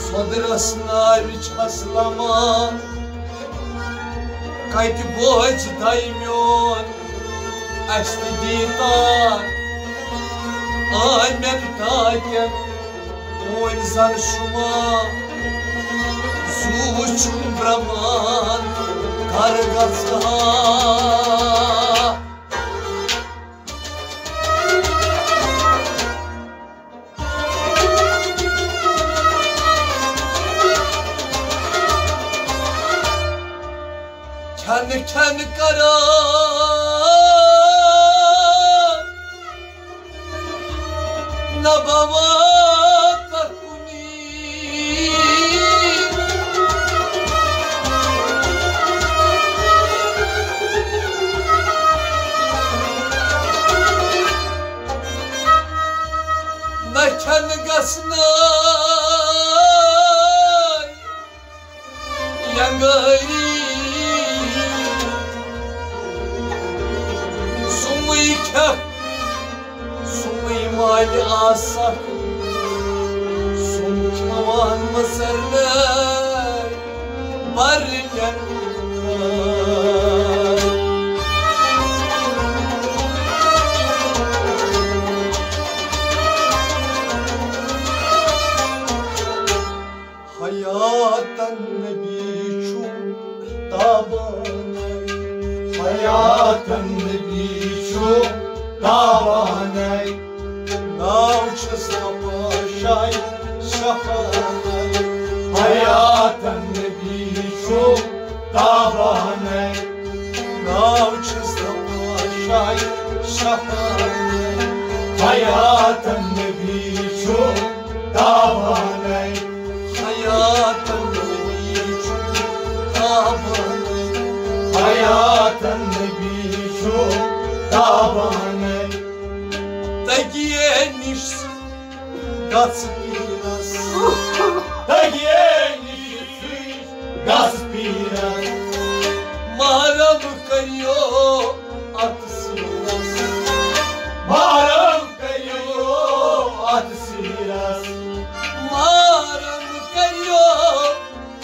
Sodrasna Vichaslama Kaiti Boj Daimyon Ashti Ditar Aymen Takem Oinzan Shuma Zuchum Brahman Kargatsa Kendi karar Nabava takuni Na kendi gasna Yangari Sumi mali asak Sum kavan masarlar Barlen Hayatan nebiçum tabanay Hayatan nebiçum tabanay Nauçasna paşay şahanay Hayatan nebiçum tabanay Nauçasna paşay şahanay Hayatan nebiçum tabanay Hayatan nebiçum tabanay Hayatan nebiçum tabanay Tagieniş Gaspiras Tagieniş Gaspiras Maram karyo atsiras Maram karyo atsiras Maram karyo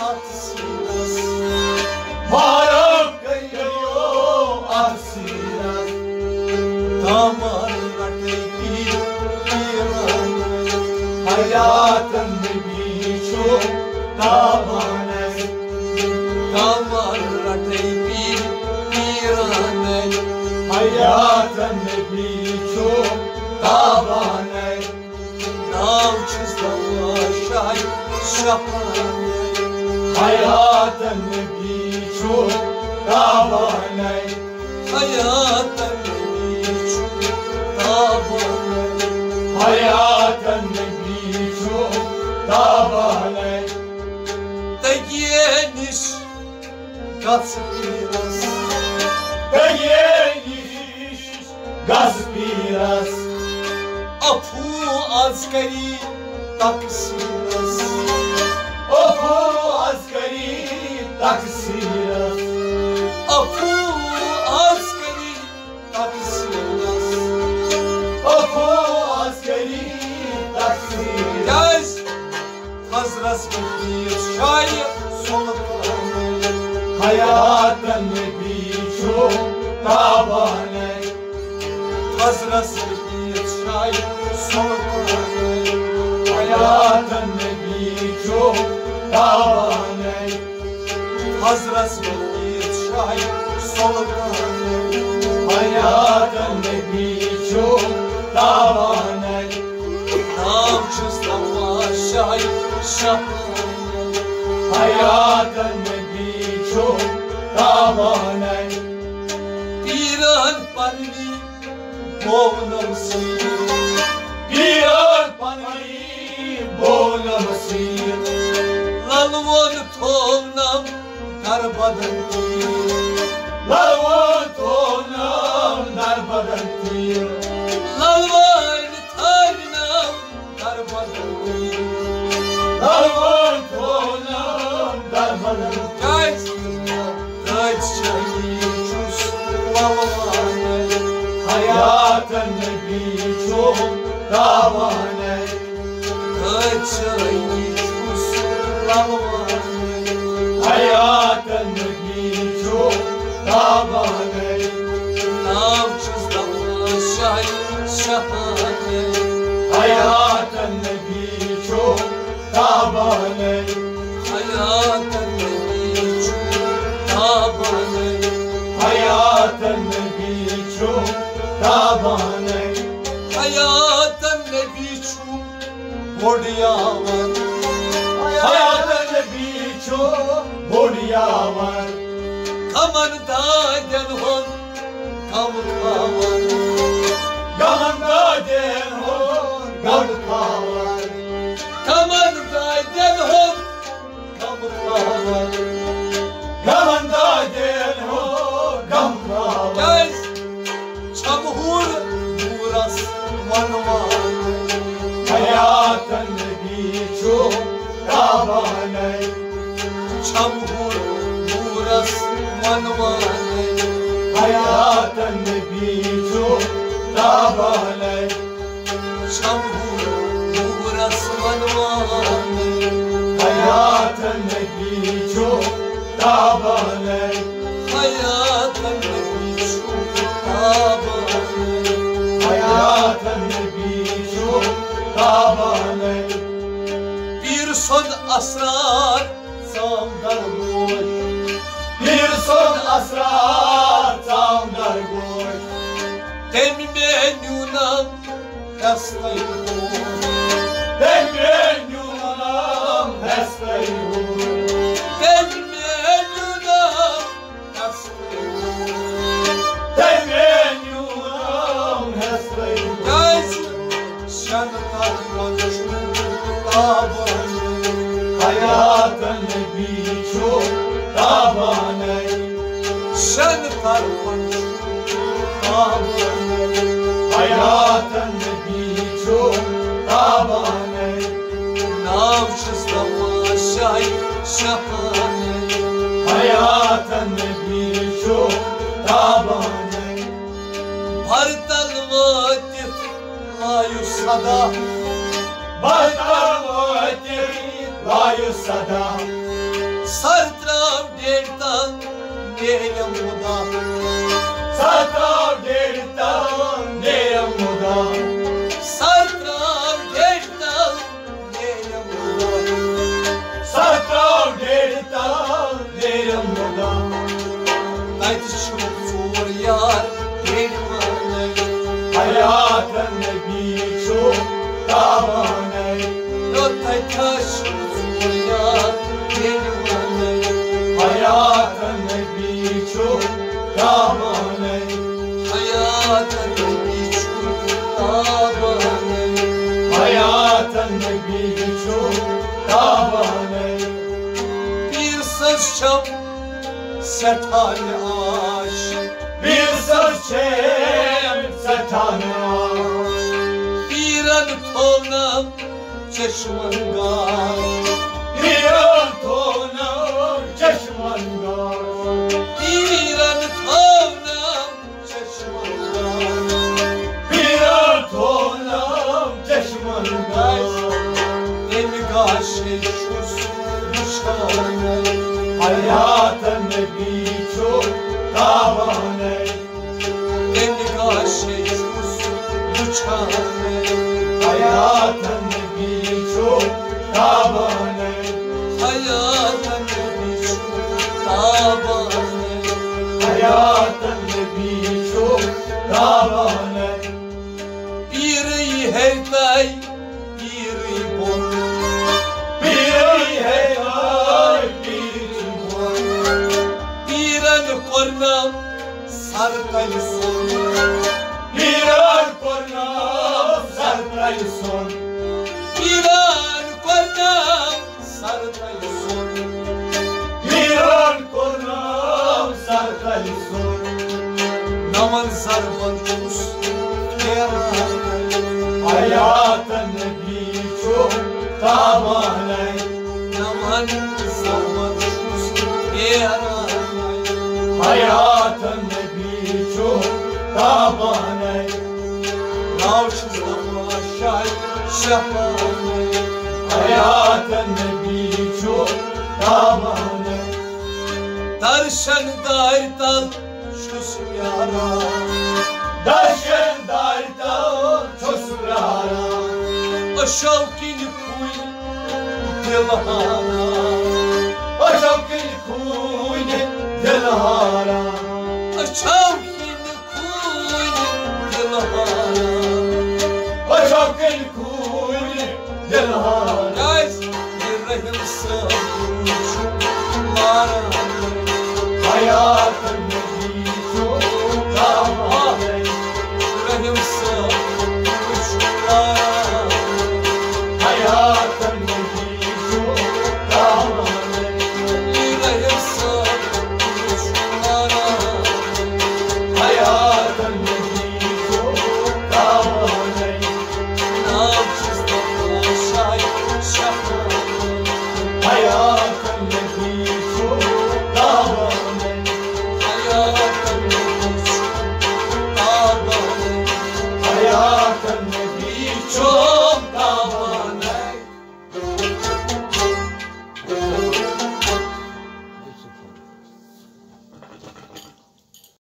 atsiras Maram karyo atsiras Tamar Hayatan nebiçum tabanay Damar ratey piranay Hayatan nebiçum tabanay Navçızda şay şahanay Hayatan nebiçum tabanay Hayatan nebiçum tabanay Hayatan nebiçum tabanay Tagieniş Gaspiras Tagieniş Gaspiras Apu azgari taksiras Apu azgari taksiras Apu azgari taksiras Apu azgari taksiras Gaz Hazras bir şay soluklanay Hayatan nebiçum tabanay Hazras bir şay soluklanay Hayatan nebiçum tabanay Hazras bir şay soluklanay Hayatan nebiçum tabanay Navçızda şay şahanay Hayatan nebiçum tabanay İran panni boğlamsın İran panni boğlamsın Lalvon tovnam darbadan Lalvon tovnam darbadan Lalvon tovnam darbadan Lalvon tovnam darbadan Kaç çayıcus lalvanay Hayatan nebiçum tabanay Kaç çayıcus حياة النبي شو طاباني حياة النبي شو طاباني حياة النبي شو طاباني حياة النبي شو بودياور حياة النبي شو بودياور كمان دايدن هون كامكاور كمان دايدن هون كامكاور كمان دايدن هون كامكاور كمان دايدن هون كامكاور Guys, çamur buras manvar حياة النبي شو طاباني çamur buras manvar حياة النبي شو طاباني çamur buras manvar حياة النبي شو طاباني hayat النبي شو طاباني حياة النبي شو طاباني bir son asrar Tam darboş bir son asrar tam darboş Temmen yunam yastayım Demren yunam hesteyhur Temmen yunam yastayım Demren yunam hesteyhur Guys, sen kalmamışsın babacığım Hayat النبي شو طاباني Sen kalmamışsın babacığım Hayat النبي شو طاباني Navşızda maşay şahane Hayat النبي شو طاباني Pardal vatif ayu sada Bartavati vayu sada Sartrav derdan neyle muda Satav dirtan neyamuda Sartrav derdan neyle muda Satav dirtan neyamuda Dayt çok zor yar benim anne Hayat النبي شو طاباني Yotay taş zor yar benim anne Hayat النبي شو طاباني Hayat النبي شو طاباني Hayat النبي شو طاباني Bir sıçram sertane aş Bir sırçem setana Bir an tonam çeşmangar Bir tonam çeşmangar Bir an tonam çeşmangar Bir tonam çeşmangar Demi gaşe şus nişane Hayat النبي شو طاباني Demi gaşe şus nişane Hayat النبي شو طاباني Hayat النبي شو طاباني Hayat النبي شو طاباني Biri heyday, biri bol Bir heyay bir boy Bir an kornam sarkayı son Bir kornam sarkayson Bir an kornam sarkayı son Bir kornam sarkayson Naman sarvan çus yaranay Hayat النبي شو طاباني Naman sarvan çus yaranay Hayat النبي شو طاباني Navşızda maşay şahane hayat nebi çok tamane Darşan dartal şu yara Daşen darda çosrara O şevkin kuy dilhara O şevkin kuyne dilhara O şevkin kuy dilhara O şevkin kuyne dilhara Guys, bir rahim sığ